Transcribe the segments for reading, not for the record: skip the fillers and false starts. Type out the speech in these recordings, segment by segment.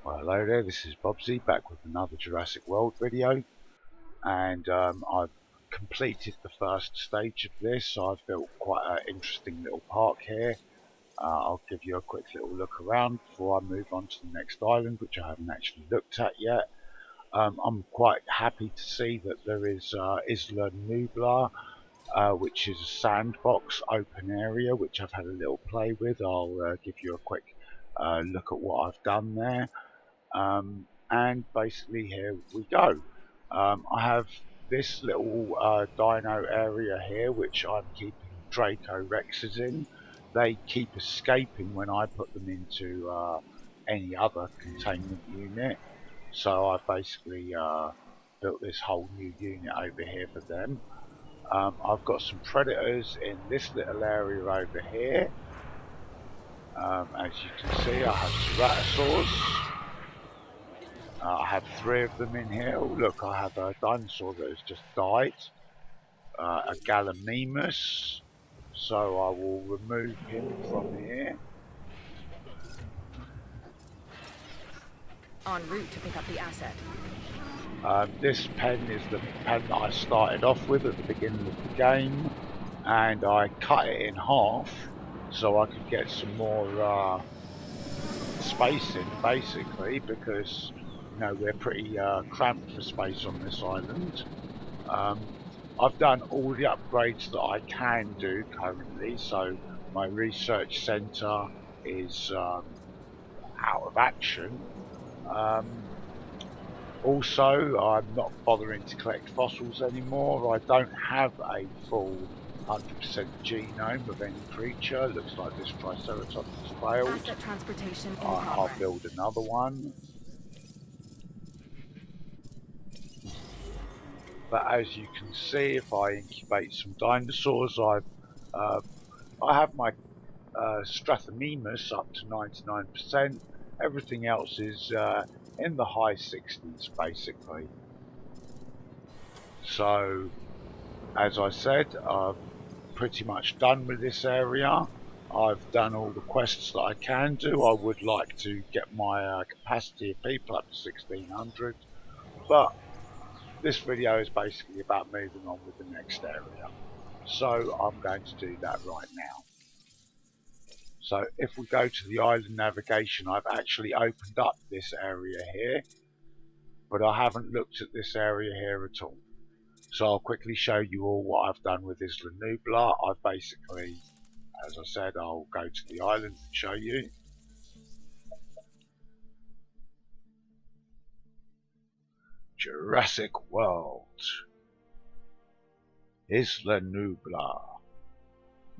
Well, hello there, this is Bobzi back with another Jurassic World video, and I've completed the first stage of this. I've built quite an interesting little park here. I'll give you a quick little look around before I move on to the next island, which I haven't actually looked at yet. I'm quite happy to see that there is Isla Muerta, which is a sandbox open area which I've had a little play with. I'll give you a quick look at what I've done there. And basically here we go. I have this little dino area here which I'm keeping Draco Rexes in. They keep escaping when I put them into any other containment unit, so I've basically built this whole new unit over here for them. I've got some predators in this little area over here. As you can see, I have ceratosaurs. I have 3 of them in here. Oh, look, I have a dinosaur that has just died. A Gallimimus. So I will remove him from here. En route to pick up the asset. This pen is the pen that I started off with at the beginning of the game. And I cut it in half so I could get some more space in, basically, because we're pretty cramped for space on this island. I've done all the upgrades that I can do currently, so my research centre is out of action. Also, I'm not bothering to collect fossils anymore. I don't have a full 100% genome of any creature. Looks like this Triceratops has failed. Asset transportation in I'll progress. build another one. But as you can see, if I incubate some dinosaurs, I have my Strathonemus up to 99%. Everything else is in the high 60s, basically. So, as I said, I'm pretty much done with this area. I've done all the quests that I can do. I would like to get my capacity of people up to 1600, but this video is basically about moving on with the next area. So I'm going to do that right now. So if we go to the island navigation, I've actually opened up this area here, but I haven't looked at this area here at all. So I'll quickly show you all what I've done with Isla Muerta. I've basically, as I said, I'll go to the island and show you. Jurassic World. Isla Muerta.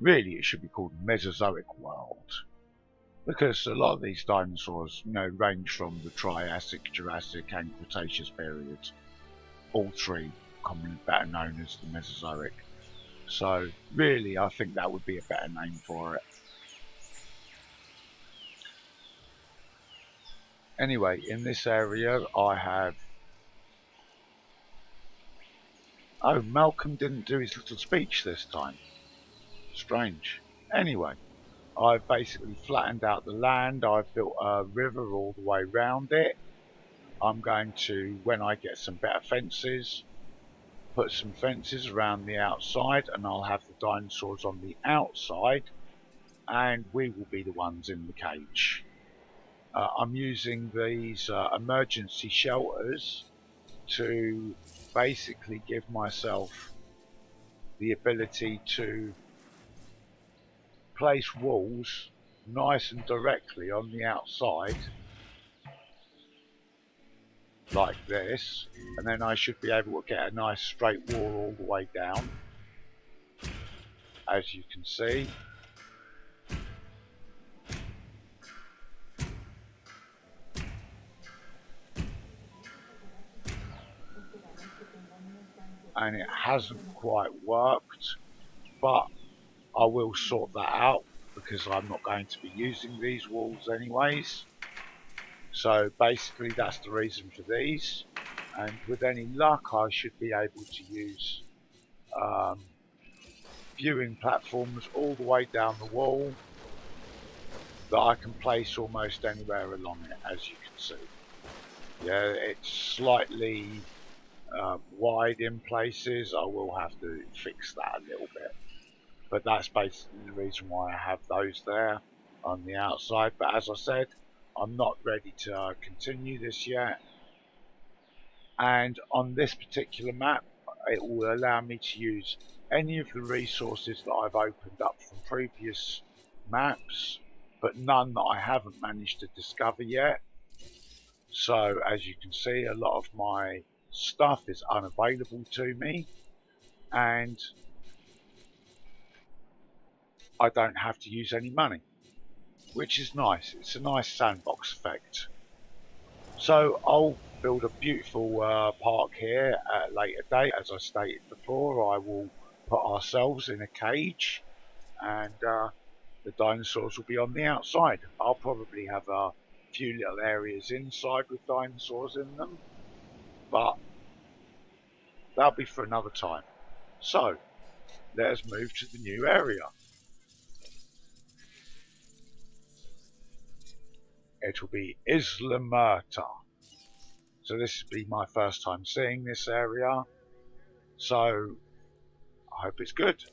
Really, it should be called Mesozoic World, because a lot of these dinosaurs, range from the Triassic, Jurassic, and Cretaceous periods. All 3 commonly better known as the Mesozoic. So, really, I think that would be a better name for it. Anyway, in this area, I have... Oh, Malcolm didn't do his little speech this time. Strange. Anyway, I've basically flattened out the land. I've built a river all the way around it. I'm going to, when I get some better fences, put some fences around the outside, and I'll have the dinosaurs on the outside, and we will be the ones in the cage. I'm using these emergency shelters to basically give myself the ability to place walls nice and directly on the outside, like this, and then I should be able to get a nice straight wall all the way down, as you can see. And it hasn't quite worked, but I will sort that out because I'm not going to be using these walls anyways. So basically that's the reason for these, and with any luck I should be able to use viewing platforms all the way down the wall that I can place almost anywhere along it, as you can see. Yeah, it's slightly wide in places. I will have to fix that a little bit, but that's basically the reason why I have those there on the outside. But as I said, I'm not ready to continue this yet, and on this particular map it will allow me to use any of the resources that I've opened up from previous maps, but none that I haven't managed to discover yet. So as you can see, a lot of my stuff is unavailable to me, and I don't have to use any money, which is nice. It's a nice sandbox effect. So I'll build a beautiful park here at a later date. As I stated before, I will put ourselves in a cage, and the dinosaurs will be on the outside. I'll probably have a few little areas inside with dinosaurs in them, but that'll be for another time. So let us move to the new area. It will be Isla Muerta. So this will be my first time seeing this area, so I hope it's good.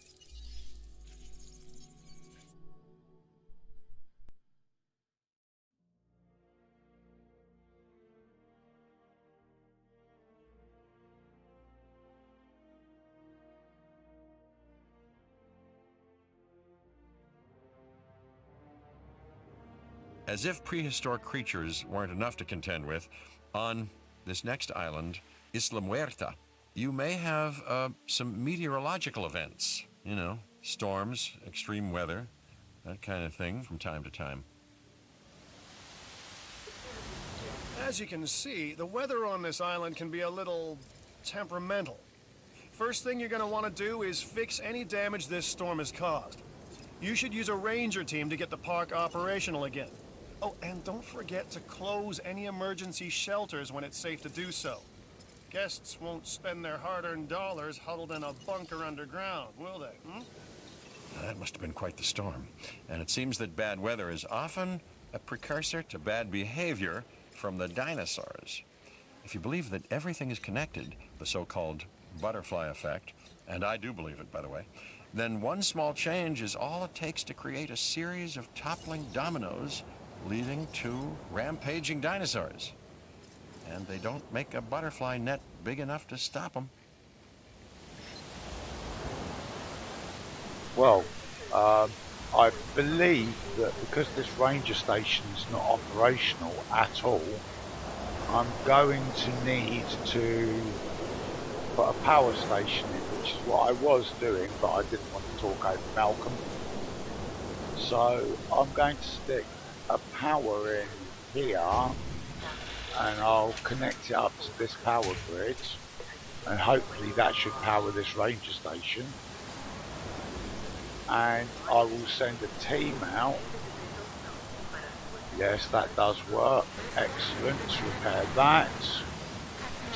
As if prehistoric creatures weren't enough to contend with, on this next island, Isla Muerta, you may have some meteorological events. You know, storms, extreme weather, that kind of thing from time to time. As you can see, the weather on this island can be a little temperamental. First thing you're going to want to do is fix any damage this storm has caused. You should use a ranger team to get the park operational again. Oh, and don't forget to close any emergency shelters when it's safe to do so. Guests won't spend their hard-earned dollars huddled in a bunker underground, will they? That must have been quite the storm. And it seems that bad weather is often a precursor to bad behavior from the dinosaurs. If you believe that everything is connected, the so-called butterfly effect, and I do believe it, by the way, then one small change is all it takes to create a series of toppling dominoes leading to rampaging dinosaurs. And they don't make a butterfly net big enough to stop them. Well, I believe that because this ranger station is not operational at all, I'm going to need to put a power station in, which is what I was doing, but I didn't want to talk over Malcolm. So I'm going to stick a power in here, and I'll connect it up to this power grid, and hopefully that should power this ranger station. And I will send a team out. Yes, that does work. Excellent. To repair that.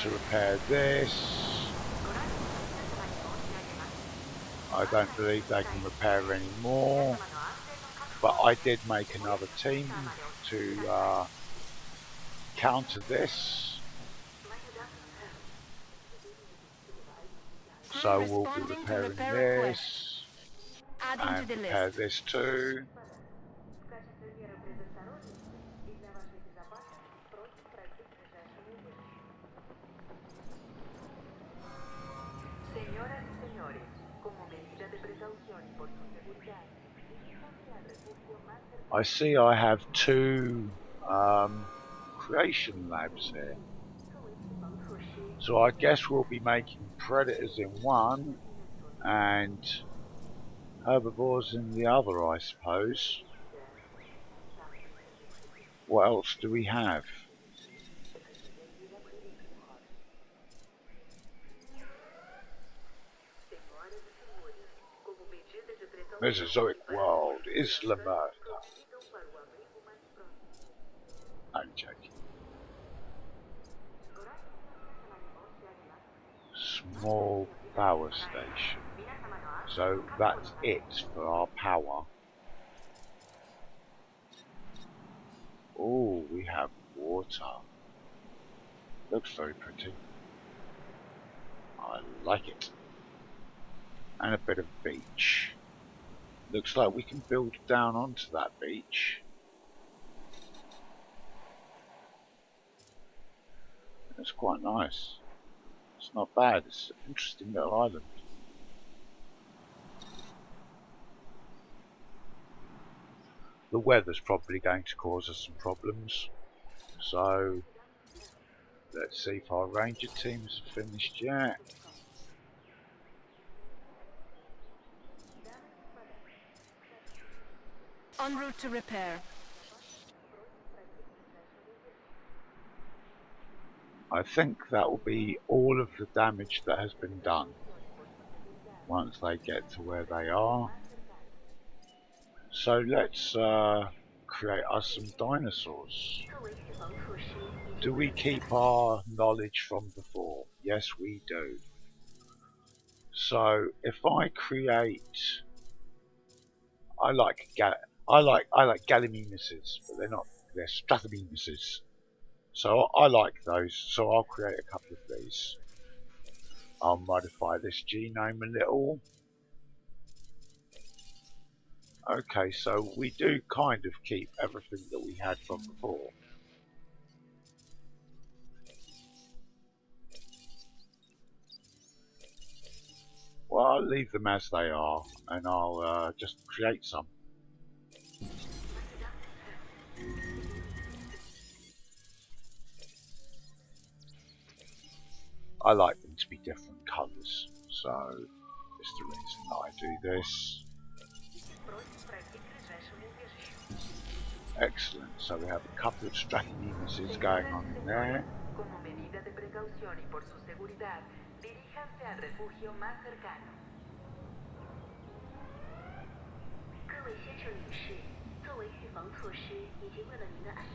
To repair this. I don't believe they can repair any more. But I did make another team to counter this. So we'll be repairing this. And repair this too. I see I have two creation labs here. So I guess we'll be making predators in one and herbivores in the other, I suppose. What else do we have? Mesozoic world, Isla Muerta. I'm joking. Small power station. So that's it for our power. Oh, we have water. Looks very pretty. I like it. And a bit of beach. Looks like we can build down onto that beach. It's quite nice. It's not bad. It's an interesting little island. The weather's probably going to cause us some problems. So, let's see if our ranger teams have finished yet. En route to repair. I think that will be all of the damage that has been done once they get to where they are. So let's create us some dinosaurs. Do we keep our knowledge from before? Yes, we do. So if I create, I like gallimimuses, but they're strathamimuses. So I like those. So I'll create a couple of these. I'll modify this genome a little. Okay, so we do kind of keep everything that we had from before. Well, I'll leave them as they are, and I'll just create some. I like them to be different colours, so that's the reason that I do this. Excellent, so we have a couple of strathamimuses going on in there.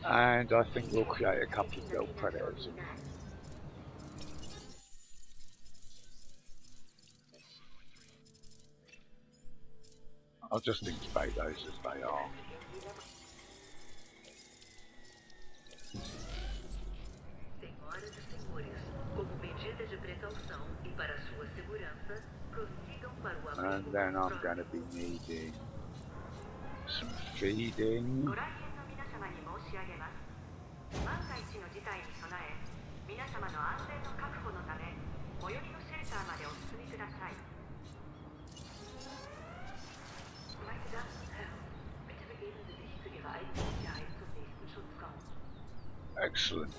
And I think we'll create a couple of little predators. I'll just incubate those as they are. And then I'm going to be needing some feeding. Excellent.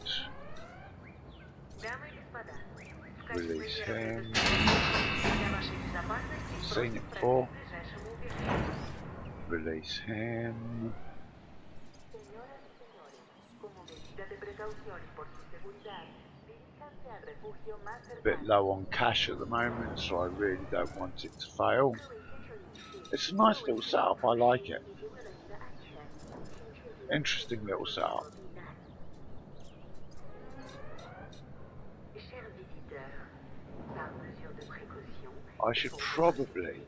Release him. Seen it before. Release him. Bit low on cash at the moment, so I really don't want it to fail. It's a nice little setup, I like it. Interesting little setup. I should probably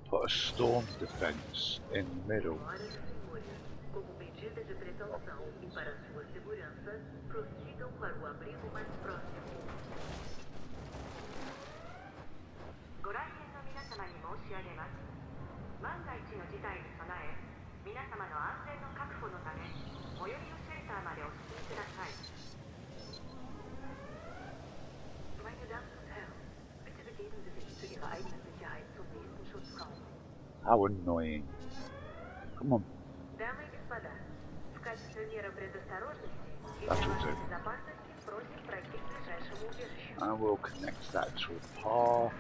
put a storm defense in the middle. How annoying. Come on. That'll do. And we'll connect that to a path.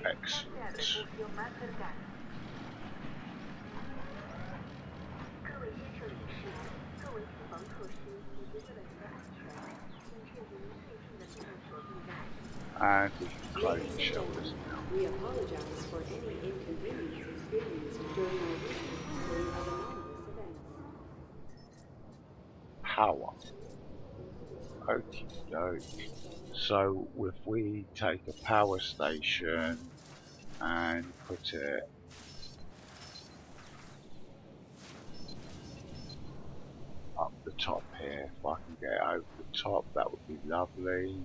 Excellent. And we can close the shelters now. We apologize for any inconvenience experienced during our recent of anomalous events. Power. Okie doke. So if we take a power station and put it up the top here, if I can get it over the top, that would be lovely.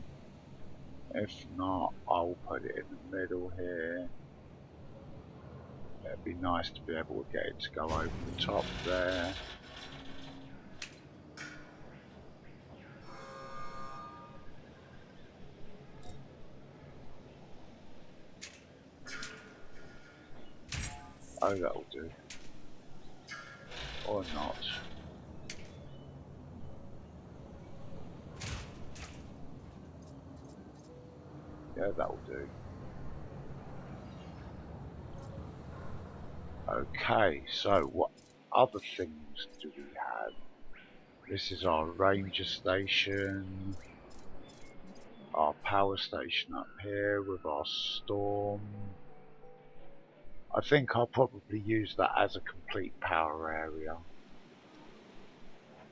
If not, I'll put it in the middle here. It'd be nice to be able to get it to go over the top there. Oh, that'll do. Or not. Yeah, that'll do. Okay, so what other things do we have? This is our ranger station, our power station up here with our storm. I think I'll probably use that as a complete power area.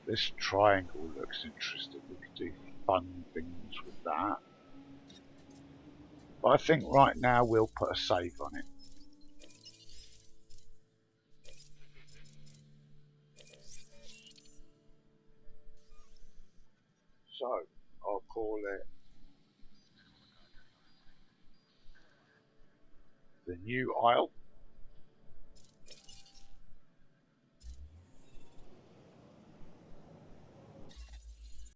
This triangle looks interesting. We could do fun things with that. But I think right now we'll put a save on it. So, I'll call it the new Isle.